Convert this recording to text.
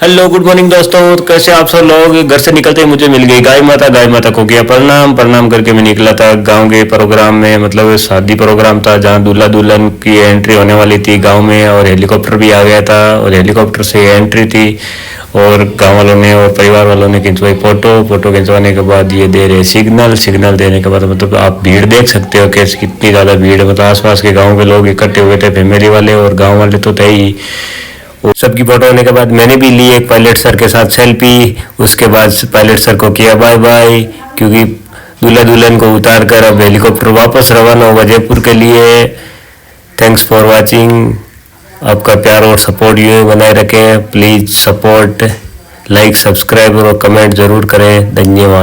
Hello good morning दोस्तों, तो कैसे आप सब लोग। घर से निकलते ही मुझे मिल गई गाय माता को किया प्रणाम। प्रणाम करके मैं निकला था गांव के प्रोग्राम में, मतलब शादी प्रोग्राम था जहां दूल्हा दुल्हन की एंट्री होने वाली थी गांव में, और हेलीकॉप्टर भी आ गया था और हेलीकॉप्टर से एंट्री थी। और गांव वालों ने और परिवार वालों ने खिंचवाई फोटो खिंचवाने के बाद ये दे रहे सिग्नल देने के बाद मतलब आप भीड़ देख सकते हो कैसे, कितनी ज़्यादा भीड़, मतलब आसपास के गाँव के लोग इकट्ठे हुए थे, फैमिली वाले और गाँव वाले तो थे ही। वो सबकी फोटो होने के बाद मैंने भी ली एक पायलट सर के साथ सेल्फी। उसके बाद पायलट सर को किया बाय बाय, क्योंकि दूल्हा दुल्हन को उतार कर अब हेलीकॉप्टर वापस रवाना होगा जयपुर के लिए। Thanks for watching. आपका प्यार और सपोर्ट ये बनाए रखें, प्लीज़ सपोर्ट, लाइक सब्सक्राइब और कमेंट ज़रूर करें। धन्यवाद।